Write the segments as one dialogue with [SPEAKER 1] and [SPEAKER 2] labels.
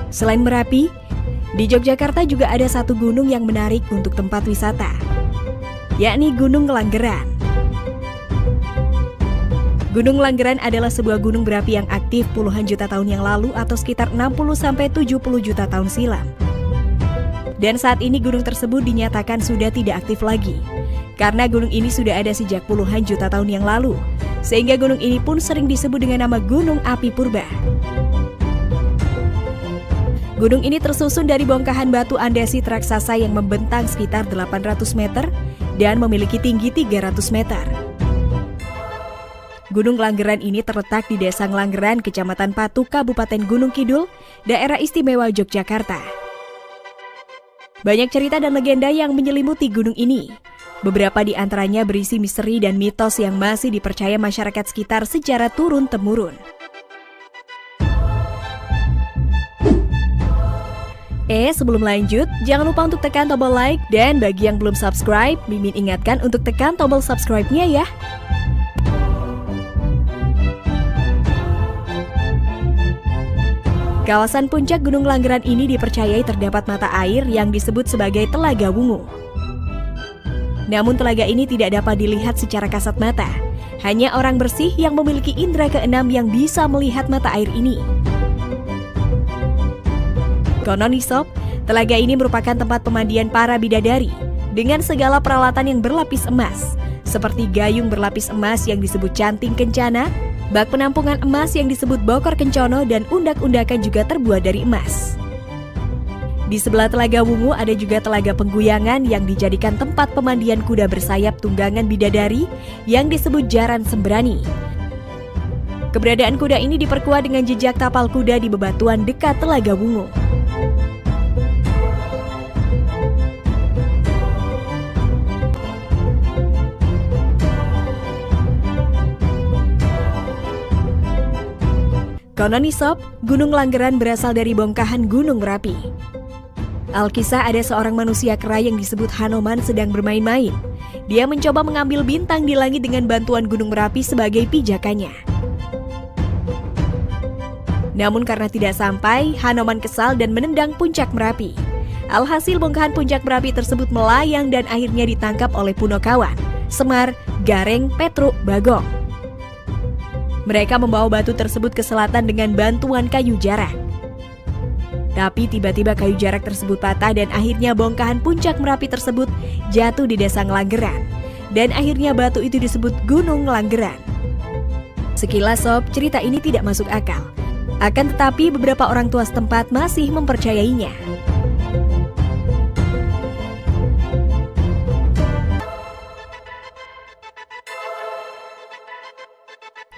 [SPEAKER 1] Selain Merapi, di Yogyakarta juga ada satu gunung yang menarik untuk tempat wisata, yakni Gunung Langgeran. Gunung Langgeran adalah sebuah gunung berapi yang aktif puluhan juta tahun yang lalu atau sekitar 60-70 juta tahun silam. Dan saat ini gunung tersebut dinyatakan sudah tidak aktif lagi, karena gunung ini sudah ada sejak puluhan juta tahun yang lalu, sehingga gunung ini pun sering disebut dengan nama Gunung Api Purba. Gunung ini tersusun dari bongkahan batu andesit raksasa yang membentang sekitar 800 meter dan memiliki tinggi 300 meter. Gunung Langgeran ini terletak di Desa Ngelanggeran, Kecamatan Patu, Kabupaten Gunung Kidul, Daerah Istimewa Yogyakarta. Banyak cerita dan legenda yang menyelimuti gunung ini. Beberapa di antaranya berisi misteri dan mitos yang masih dipercaya masyarakat sekitar secara turun-temurun. Sebelum lanjut, jangan lupa untuk tekan tombol like, dan bagi yang belum subscribe, Mimin ingatkan untuk tekan tombol subscribe-nya ya. Kawasan puncak Gunung Langgeran ini dipercayai terdapat mata air yang disebut sebagai Telaga Wungu. Namun telaga ini tidak dapat dilihat secara kasat mata. Hanya orang bersih yang memiliki indera keenam yang bisa melihat mata air ini. Konon isop, telaga ini merupakan tempat pemandian para bidadari dengan segala peralatan yang berlapis emas, seperti gayung berlapis emas yang disebut canting kencana, bak penampungan emas yang disebut bokor kencono, dan undak-undakan juga terbuat dari emas. Di sebelah Telaga Wungu ada juga Telaga Pengguyangan yang dijadikan tempat pemandian kuda bersayap tunggangan bidadari yang disebut Jaran Sembrani. Keberadaan kuda ini diperkuat dengan jejak tapal kuda di bebatuan dekat Telaga Wungu. Konon isop, Gunung Langgeran berasal dari bongkahan Gunung Merapi. Alkisah ada seorang manusia kera yang disebut Hanoman sedang bermain-main. Dia mencoba mengambil bintang di langit dengan bantuan Gunung Merapi sebagai pijakannya. Namun karena tidak sampai, Hanoman kesal dan menendang puncak Merapi. Alhasil bongkahan puncak Merapi tersebut melayang dan akhirnya ditangkap oleh Punokawan, Semar, Gareng, Petruk, Bagong. Mereka membawa batu tersebut ke selatan dengan bantuan kayu jarak. Tapi tiba-tiba kayu jarak tersebut patah dan akhirnya bongkahan puncak Merapi tersebut jatuh di Desa Ngelanggeran. Dan akhirnya batu itu disebut Gunung Langgeran. Sekilas sob, cerita ini tidak masuk akal. Akan tetapi beberapa orang tua setempat masih mempercayainya.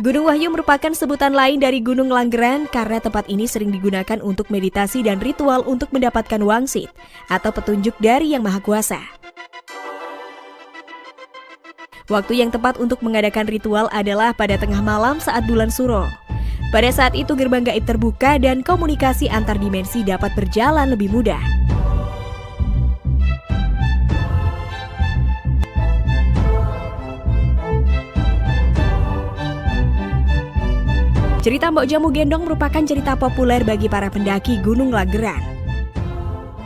[SPEAKER 1] Gunung Wahyu merupakan sebutan lain dari Gunung Langgeran karena tempat ini sering digunakan untuk meditasi dan ritual untuk mendapatkan wangsit atau petunjuk dari Yang Maha Kuasa. Waktu yang tepat untuk mengadakan ritual adalah pada tengah malam saat bulan suro. Pada saat itu gerbang gaib terbuka dan komunikasi antar dimensi dapat berjalan lebih mudah. Cerita Mbok Jamu Gendong merupakan cerita populer bagi para pendaki Gunung Langgeran.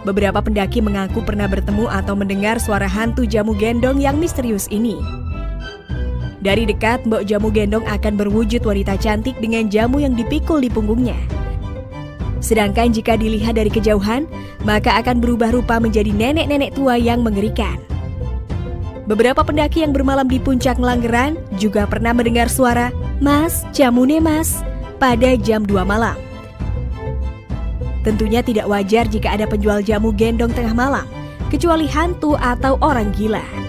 [SPEAKER 1] Beberapa pendaki mengaku pernah bertemu atau mendengar suara hantu jamu gendong yang misterius ini. Dari dekat, Mbok Jamu Gendong akan berwujud wanita cantik dengan jamu yang dipikul di punggungnya. Sedangkan jika dilihat dari kejauhan, maka akan berubah rupa menjadi nenek-nenek tua yang mengerikan. Beberapa pendaki yang bermalam di puncak Langgeran juga pernah mendengar suara "Mas, jamune mas" pada jam 2 malam. Tentunya tidak wajar jika ada penjual jamu gendong tengah malam, kecuali hantu atau orang gila.